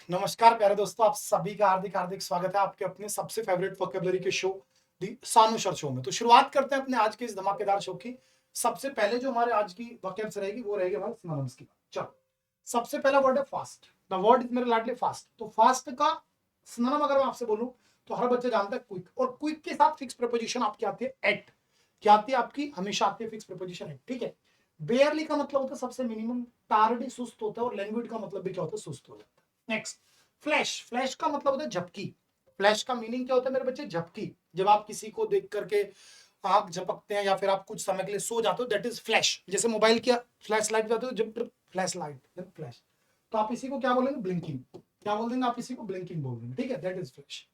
नमस्कार प्यारे दोस्तों, आप सभी का हार्दिक हार्दिक स्वागत है आपके अपने सबसे फेवरेट वोकेबलरी के शो दी सानू सर शो में। तो शुरुआत करते हैं अपने आज के इस धमाकेदार शो की। सबसे पहले जो हमारे आज की वोकेब्स रहेगी वो रहेगी हमारे सिनोनिम्स की। चलो, सबसे पहला वर्ड है फास्ट। द वर्ड इज मेरे लाडले फास्ट। तो फास्ट का सिनोनिम अगर मैं आपसे बोलूं तो हर बच्चे जानता है क्विक, और क्विक के साथ फिक्स प्रीपोजिशन आपकी आती है एट। क्या आती है आपकी? हमेशा आती है फिक्स प्रीपोजिशन एट। ठीक है। बेयरली का मतलब होता है सबसे मिनिमम, टार्डी सुस्त होता है, और लैंग्वेज का मतलब भी क्या होता है? सुस्त हो जाता है। Next, flash. फ्लैश का मतलब होता है झपकी। फ्लैश का मीनिंग क्या होता है मेरे बच्चे? झपकी। जब आप किसी को देख करके आंख झपकते हैं या फिर आप कुछ समय के लिए सो जाते हो, दैट इज फ्लैश। जैसे मोबाइल की फ्लैश लाइट जाते हो, जब फ्लैश लाइट फ्लैश, तो आप इसी को क्या बोलेंगे? ब्लिंकिंग। क्या बोल देंगे आप? इसी को ब्लिंकिंग बोल देंगे। ठीक है, that is flash.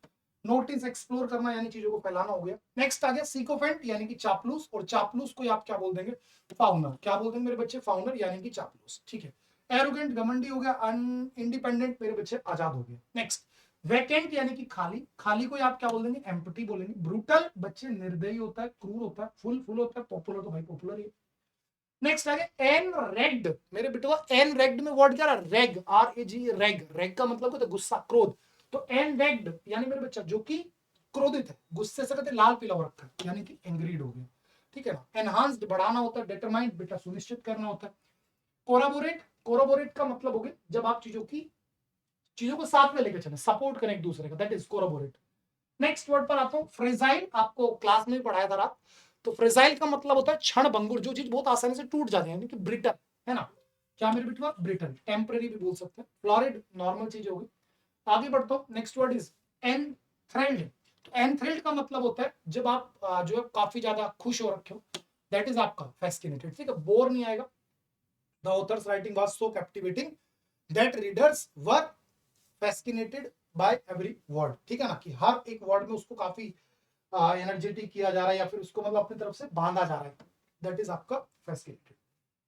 Notice, explore करना यानी चीजों को फैलाना हो गया। नेक्स्ट आ गया सिकोफेंट यानी कि चापलूस, और चापलूस को आप क्या बोल देंगे? फाउनर। क्या बोल देंगे मेरे बच्चे? फाउनर यानी कि चापलूस। ठीक है। एरोगेंट घमंडी हो गया। अन इंडिपेंडेंट मेरे बच्चे आजाद हो गए। नेक्स्ट, वैकेंट यानी कि खाली। खाली को आप क्या बोल देंगे? एम्प्टी बोलेंगे। ब्रूटल बच्चे निर्दयी होता है, क्रूर होता है। फुल फुल होता है। पॉपुलर तो भाई पॉपुलर ही। नेक्स्ट आ गया एन रेग्ड। मेरे बेटो एन रेग्ड में वर्ड क्या रहा? रेग, आर ए जी, रेग। रेग का मतलब होता है गुस्सा, क्रोध। तो एन रेग्ड यानी मेरे बच्चा जो कि क्रोधित है, गुस्से से कहते लाल पीला हो रखा है, यानी कि एंग्रीड हो गया। ठीक है ना। एनहांस्ड बढ़ाना होता है। डिटरमाइंड बेटा सुनिश्चित करना होता है। कोराबोरेट, कोराबोरेट का मतलब हो गया जब आप चीजों को साथ में लेकर चले, सपोर्ट करें एक दूसरे का, दैट इज कोराबोरेट। नेक्स्ट वर्ड पर आता हूं, फ्रेजाइल। आपको क्लास में भी पढ़ाया था रात। तो फ्रेजाइल का मतलब होता है क्षण भंगुर, जो चीज बहुत आसानी से टूट जाती है, यानी कि ब्रिटल, है ना। क्या मेरे बेटा? ब्रिटल। टेम्पररी भी बोल सकते हैं। फ्लोरिड नॉर्मल चीज होगी। आगे बढ़ता हूं, नेक्स्ट वर्ड इज एनथ्रेल्ड। तो एनथ्रेल्ड का मतलब होता है जब आप जो है काफी ज्यादा खुश हो रखे हो, दैट इज आपका फैस्किनेटेड। ठीक है, बोर नहीं आएगा। The authors writing was so captivating that readers were fascinated by every word. ठीक है ना, कि हर एक वर्ड में उसको काफी एनर्जेटिक किया जा रहा है, या फिर उसको मतलब अपनी तरफ से बांधा जा रहा है, दैट इज आपका फैसिलिटेटेड।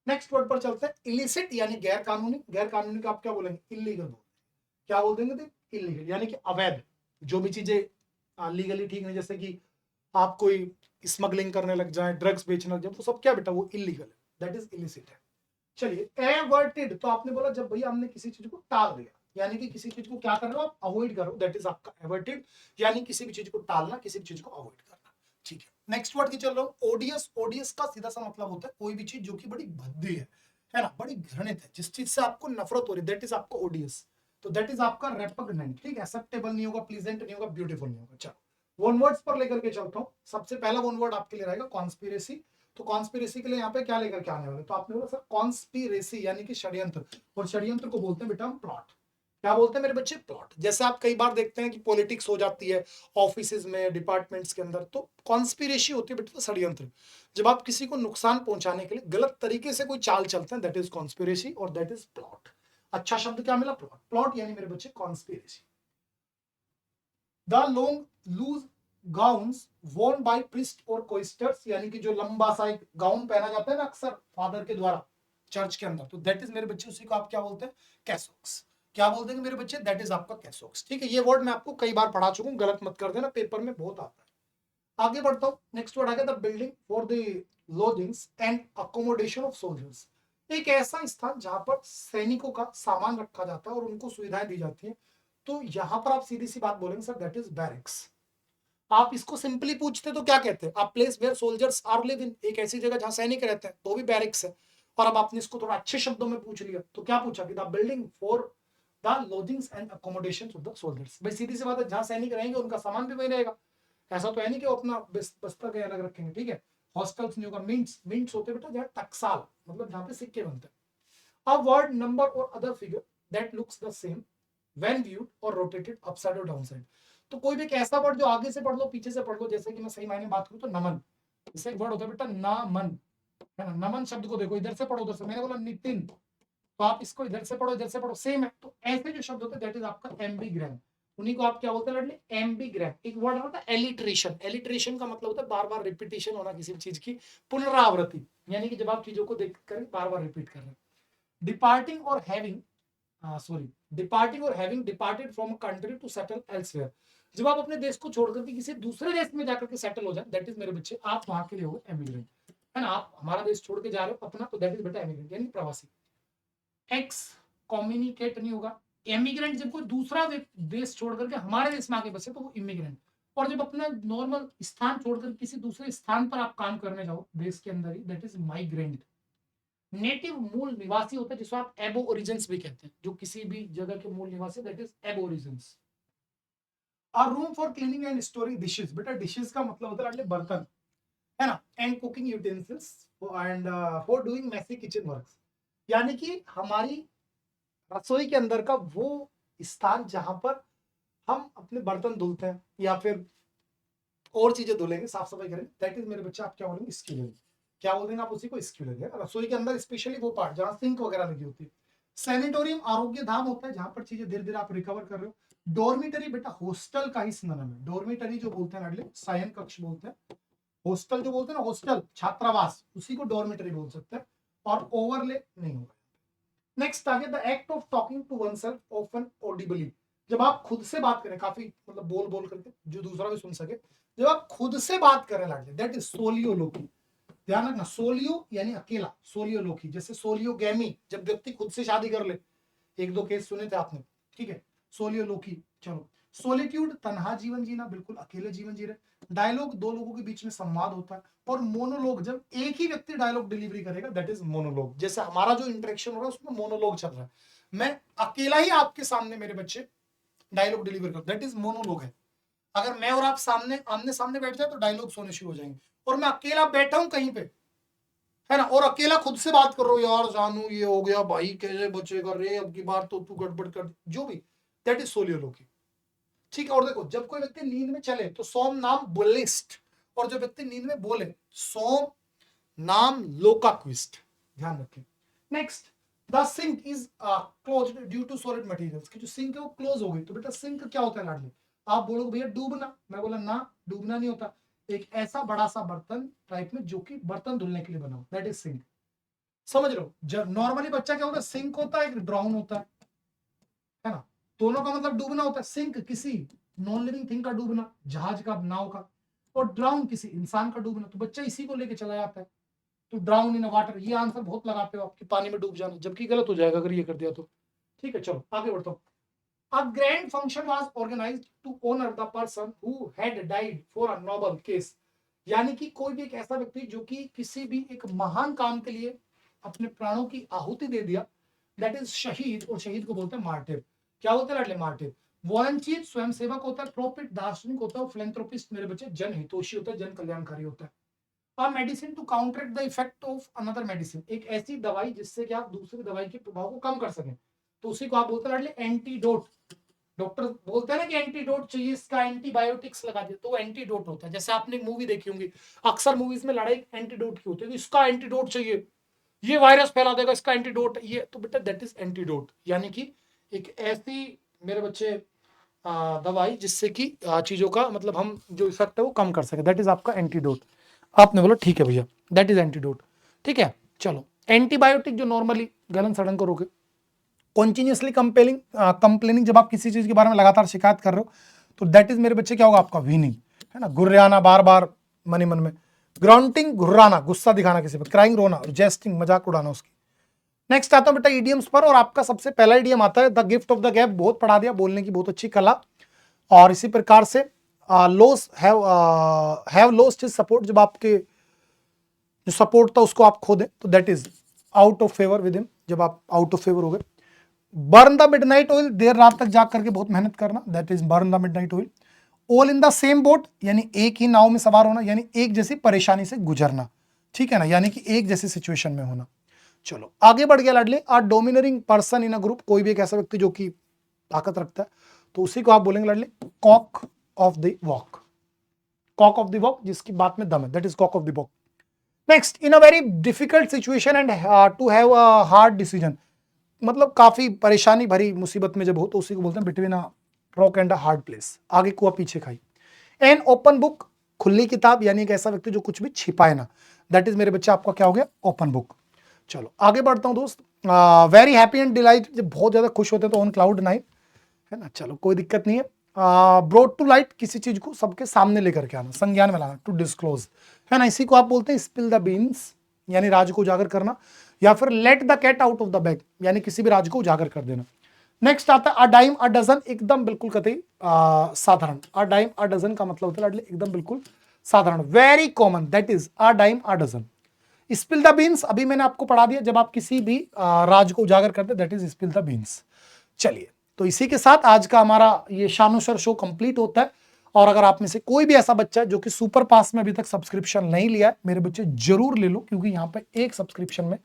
नेक्स्ट वर्ड पर चलते हैं, इलिसिट यानी गैर कानूनी। गैर कानूनी का आप क्या बोलेंगे? इलीगल बोल। क्या बोल देंगे? इलीगल यानी कि अवैध। जो भी चीजें लीगली ठीक नहीं, जैसे कि आप कोई स्मगलिंग करने लग जाए, ड्रग्स बेचना, जब वो सब क्या बेटा? वो इलीगल है, दैट इज इलिसिट है। चलिए, एवर्टेड। तो आपने बोला जब भैया हमने किसी चीज को टाल दिया, यानी कि किसी चीज को क्या कर रहे हो आप? अवॉइड करो, दैट इज आपका एवर्टेड। यानी किसी भी चीज को टालना, किसी भी चीज को अवॉइड करना। ठीक है। नेक्स्ट वर्ड की चल रहा हूं, ओडियस। ओडियस का सीधा सा मतलब होता है कोई भी चीज जो कि बड़ी भद्दी है ना, बड़ी घृणित है, जिस चीज से आपको नफरत हो रही है, दैट इज आपका ओडियस। तो दैट इज आपका रेपग्नेंट। ठीक है, एक्सेप्टेबल नहीं होगा, प्लीजेंट नहीं होगा, ब्यूटीफुल नहीं होगा। चलो, वन वर्ड्स पर लेकर के चलता हूं। सबसे पहला वन वर्ड आपके लिए रहेगा कॉन्स्पिरेसी। तो कॉन्स्पिरेसी के लिए यहाँ पे क्या लेकर के आने वाले? तो आपने बोला सर कॉन्स्पिरेसी यानी कि षड्यंत्र, और षड्यंत्र को बोलते हैं बेटा हम प्लॉट। क्या बोलते हैं मेरे बच्चे? प्लॉट। जैसे आप कई बार देखते हैं कि पॉलिटिक्स हो जाती है ऑफिस में, डिपार्टमेंट्स के अंदर, तो कॉन्स्पिरेसी होती है बेटा षड्यंत्र। जब आप किसी को नुकसान पहुंचाने के लिए गलत तरीके से कोई चाल चलते हैं, दैट इज कॉन्स्पिरेसी, और दैट इज प्लॉट। अच्छा शब्द क्या मिला? प्लॉट। प्लॉट यानी मेरे बच्चे conspiracy. The long loose gowns worn by priest और कोइस्टर्स, यानी कि जो लंबा सा एक गाउन पहना जाता है ना अक्सर फादर के द्वारा चर्च के अंदर, तो दैट इज मेरे बच्चे, उसी को आप क्या बोलते हैं? कैसोक्स। क्या बोल देंगे मेरे बच्चे? दैट इज आपका कैसोक्स। ठीक है, ये वर्ड मैं आपको कई बार पढ़ा चुका हूं, गलत मत कर देना, पेपर में बहुत आता है। आगे बढ़ता हूं, नेक्स्ट वर्ड आ गया the building for the lodgings and accommodation of soldiers. एक ऐसा स्थान जहां पर सैनिकों का सामान रखा जाता है और उनको सुविधाएं दी जाती है। तो यहां पर आप सीधी सी बात बोलेंगे सर दैट इज बैरिक्स। आप इसको सिंपली पूछते तो क्या कहते हैं आप? Place where soldiers are live in, एक ऐसी जगह जहां सैनिक रहते हैं, तो भी बैरिक्स है। और अब आपने इसको थोड़ा अच्छे शब्दों में पूछ लिया, तो क्या पूछा कि the building for the lodgings and accommodation of the soldiers. भाई सीधी सी बात है, जहां सैनिक रहेंगे उनका सामान भी वही रहेगा। ऐसा तो है नहीं कि वो अपना बस्ता कहीं अलग रखेंगे। ठीक है, हॉस्टल्स नहीं होगा। मिंट्स, मिंट्स होते बेटा जहाँ टकसाल, मतलब जहाँ पे सिक्के बनते हैं। अ वर्ड, नंबर और other figure that looks the same when viewed और रोटेटेड अपसाइड और डाउनसाइड। तो कोई भी एक ऐसा वर्ड जो आगे से पढ़ लो पीछे से पढ़ लो, जैसे कि मैं सही मायने बात करूं तो नमन। जैसे एक वर्ड होता है बेटा नामन, है ना। नमन शब्द को देखो, इधर से पढ़ो उधर से। मैंने बोला नितिन, तो आप इसको इधर से पढ़ो इधर से पढ़ो, सेम है। तो ऐसे जो शब्द होते हैं दैट इज आपका एम्बीग्राम। उन्हीं को आप क्या बोलते हैं लड़ने? एम्बीग्राम। एक वर्ड होता है एलिट्रेशन। एलिट्रेशन का मतलब होता है बार बार रिपीटिशन होना, किसी चीज की पुनरावृत्ति, यानी कि जब आप चीजों को देख कर बार बार रिपीट कर रहे हैं। डिपार्टिंग और हैविंग, सॉरी, डिपार्टिंग और having departed from a country to settle elsewhere. जब आप अपने देश को छोड़कर के किसी दूसरे देश में जाकर के सेटल हो जाए, दैट इज मेरे बच्चे आप वहां के लिए हो एमिग्रेंट, है ना। आप हमारा देश छोड़ के जा रहे हो अपना, तो दैट इज बेटा एमिग्रेंट यानी प्रवासी। एक्स कम्युनिकेट नहीं होगा, इमिग्रेंट जब कोई दूसरा देश छोड़ करके हमारे देश में आके बसे तो वो इमिग्रेंट। और जब अपना नॉर्मल स्थान छोड़कर किसी दूसरे स्थान पर आप काम करने जाओ देश के अंदर ही, दैट इज माइग्रेंट। नेटिव मूल निवासी होता है जिसको आप एबोरिजिन्स भी कहते हैं, जो किसी भी जगह के मूल निवासी, दैट इज एबोरिजिन्स। और room for cleaning and storing dishes, बेटा डिशेस का मतलब होता है बर्तन, है ना, and cooking utensils and for doing messy kitchen works, यानी कि हमारी रसोई के अंदर का वो स्थान जहां पर हम अपने बर्तन धुलते हैं या फिर और चीजें धुलेंगे, साफ सफाई करेंगे, दैट इज मेरे बच्चे आप क्या बोलेंगे, स्क्यूलरी। क्या बोल देंगे आप उसी को, स्क्यूलरी। रसोई के अंदर स्पेशली वो पार्ट जहां सिंक वगैरह लगी होती है। सैनिटोरियम आरोग्य धाम होता है जहां पर चीजें धीरे धीरे आप रिकवर कर रहे हो। डोरमिटरी बेटा हॉस्टल का ही सिनोनिम है। डोरमिटरी जो बोलते हैं लाडले, शयन कक्ष बोलते हैं। हॉस्टल जो बोलते हैं ना, हॉस्टल छात्रावास, उसी को डोरमिटरी बोल सकते हैं, और ओवरले नहीं होगा। नेक्स्ट आ गया the act of talking to oneself often audibly, जब आप खुद से बात करें, काफी मतलब बोल बोल करके जो दूसरा भी सुन सके, जब आप खुद से बात करें लाडले, दैट इज सोलियोलोकी। ध्यान रखना, सोलियो यानी अकेला, सोलियोलोकी जैसे सोलियोगैमी, जब व्यक्ति खुद से शादी कर ले, एक दो केस सुने थे आपने, ठीक है, सोलियोलोकी। चलो, सोलिट्यूड तन्हा जीवन जीना, बिल्कुल अकेले जीवन जी रहे। डायलॉग दो लोगों के बीच में संवाद होता है। और मोनोलॉग जब एक ही व्यक्ति डायलॉग डिलीवरी करेगा, दैट इज मोनोलॉग। जैसे हमारा जो इंटरेक्शन हो रहा है उसमें मोनोलॉग चल रहा है, मैं अकेला ही आपके सामने मेरे बच्चे डायलॉग डिलीवर कर, दैट इज मोनोलॉग है। अगर मैं और आप सामने आमने सामने बैठ जाए तो डायलॉग सोने शुरू हो जाएंगे। और मैं अकेला बैठा हूं कहीं पे, है ना, और अकेला खुद से बात कर रहा हूं, यार जानू ये हो गया भाई, कैसे बच्चे कर रहे, अब की बार तो तू गड़बड़ कर, जो भी, दैट इज सोलियोलोकी। ठीक है। और देखो, जब कोई व्यक्ति नींद में चले तो सोम नाम बुलिस्ट, और जो व्यक्ति नींद में बोले सोम नाम लोकाक्विस्ट। ध्यान रखें। Next, the sink is closed due to solid materials, की जो सिंक है वो क्लोज हो गई। तो बेटा सिंक क्या होता है लाडली, आप बोलोगे भैया डूबना, मैं बोला ना, डूबना नहीं होता। एक ऐसा बड़ा सा बर्तन टाइप में जो कि बर्तन धुलने के लिए बना हो, दैट इज सिंक। समझ लो, जब नॉर्मली बच्चा क्या होता है, सिंक होता है, एक ड्राउन होता है ना, दोनों का मतलब डूबना होता है। सिंक किसी नॉन लिविंग थिंग का डूबना, जहाज का, नाव का, और ड्राउन किसी इंसान का डूबना। तो बच्चा इसी को लेके चला जाता है, तो ड्राउन इन वाटर, ये आंसर बहुत लगाते हो आपकी, पानी में डूब जाना, जबकि गलत हो जाएगा अगर ये कर दिया तो। ठीक है, चलो आगे बढ़ता हूँ। A grand function was organized to honor the person who had died for a noble case, यानी कि कोई भी एक ऐसा व्यक्ति जो कि किसी भी एक महान काम के लिए अपने प्राणों की आहुति दे दिया, दैट इज शहीद। और शहीद को बोलते हैं मार्टिर। क्या बोलते हैं लाडले, मार्टिर। वॉलंटियर स्वयं सेवक होता है, प्रोफिट दार्शनिक होता है, फिलैंथ्रोपिस्ट मेरे बच्चे जन हितोषी होता है, जन कल्याणकारी होता है। A medicine to counteract the effect of another medicine, एक ऐसी दवाई जिससे कि आप दूसरी दवाई के प्रभाव को कम कर सकें, तो उसी को आप बोलते हैं एंटीडोट। डॉक्टर बोलते हैं ना कि एंटीडोट चाहिए, इसका एंटीबायोटिक्स लगा दे, तो वो एंटीडोट होता है। जैसे आपने एक मूवी देखी होंगी, अक्सर मूवीज में लड़ाई एंटीडोट की होती है, इसका एंटीडोट चाहिए, ये वायरस फैला देगा, इसका एंटीडोट ये, तो बेटा दैट इज एंटीडोट, यानी कि एक ऐसी मेरे बच्चे दवाई जिससे कि चीजों का मतलब हम जो इफेक्ट है वो कम कर सके, दैट इज आपका एंटीडोट। आपने बोला ठीक है भैया, दैट इज एंटीडोट। ठीक है, चलो। एंटीबायोटिक जो नॉर्मली गलन सड़न को रोके। कॉन्टिन्यूसली कंप्लेनिंग, जब आप किसी चीज के बारे में लगातार शिकायत कर रहे हो, तो दैट इज मेरे बच्चे क्या होगा आपका, वीनिंग, है ना, गुर्राना बार बार मन ही मन में। ग्राउंटिंग घुर्राना, गुस्सा दिखाना किसी पर। क्राइंग रोना, और जेस्टिंग मजाक उड़ाना उसकी। नेक्स्ट आता हूं बेटा इडियम्स पर, और आपका सबसे पहला इडियम आता है the gift of the gap, बहुत पढ़ा दिया, बोलने की बहुत अच्छी कला। और इसी प्रकार से हैव लॉस्ट हिज सपोर्ट, जब आपके जो सपोर्ट था उसको आप खो दें, तो that is out of favour with him, जब आप आउट ऑफ फेवर हो गए। बर्न द मिडनाइट ऑयल, देर रात तक जाग करके बहुत मेहनत करना, that is burn the midnight oil. All in the same boat, यानी एक ही नाव में सवार होना, यानी एक जैसी परेशानी से गुजरना, ठीक है ना, यानी कि एक जैसी सिचुएशन में होना। चलो आगे बढ़ गया लाडले। आ डोमिनरिंग पर्सन इन अ ग्रुप, कोई भी एक ऐसा व्यक्ति जो कि ताकत रखता है, तो उसी को आप बोलेंगे लाडले cock of the walk. Cock of the walk, जिसकी बात में दम है, that is cock of the walk. Next, in a very difficult situation and to have a hard decision, मतलब काफी परेशानी भरी मुसीबत में जब हो, तो उसी को बोलते हैं between a rock and a hard place. आगे कुआ पीछे खाई। एन ओपन बुक, खुली किताब, यानी एक ऐसा व्यक्ति जो कुछ भी छिपाए ना, दैट इज मेरे बच्चे आपका क्या हो गया, ओपन बुक। चलो आगे बढ़ता हूं दोस्त। वेरी हैप्पी एंड डिलाइट, जब बहुत ज्यादा खुश होते हैं तो ऑन क्लाउड नाइन, है ना, चलो कोई दिक्कत नहीं है। ब्रोड टू लाइट, किसी चीज को सबके सामने लेकर के आना, संज्ञान में लाना। टू डिस्क्लोज, है ना, इसी को आप बोलते हैं स्पिल द बीन्स, यानी राज को उजागर करना। या फिर let the cat out of the bag, यानी किसी भी राज को उजागर कर देना। नेक्स्ट आता है अ डाइम अ डजन, एकदम बिल्कुल कतई साधारण। अ डाइम अ डजन का मतलब होता है लाडले एकदम बिल्कुल साधारण, very common, that is a dime a dozen. Spill the beans अभी मैंने आपको पढ़ा दिया, जब आप किसी भी राज को उजागर करते that is spill the beans. चलिए, तो इसी के साथ आज का हमारा ये शानू सर शो कंप्लीट होता है। और अगर आप में से कोई भी ऐसा बच्चा है जो कि सुपर पास में अभी तक सब्सक्रिप्शन नहीं लिया है, मेरे बच्चे जरूर ले लो, क्योंकि यहाँ पे एक सब्सक्रिप्शन में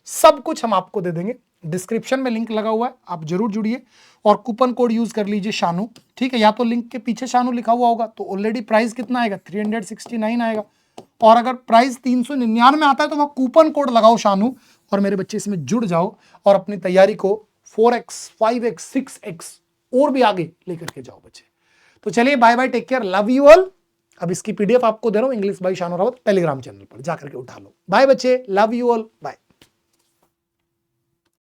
सब कुछ हम आपको दे देंगे। डिस्क्रिप्शन में लिंक लगा हुआ है, आप जरूर जुड़िए और कूपन कोड यूज कर लीजिए शानू, ठीक है। या तो लिंक के पीछे शानू लिखा हुआ होगा, तो ऑलरेडी प्राइस कितना आएगा, 369 आएगा। और अगर प्राइस 399 आता है तो वह कूपन कोड लगाओ शानू, और मेरे बच्चे इसमें जुड़ जाओ और अपनी तैयारी को 4x 5x 6x और भी आगे लेकर के जाओ बच्चे। तो चलिए, bye bye, take care, love you all. अब इसकी पीडीएफ आपको दे रहा हूं, English by Shanu Rawat Telegram channel पर जाकर के उठा लो। बाय बच्चे, लव यू ऑल, बाय।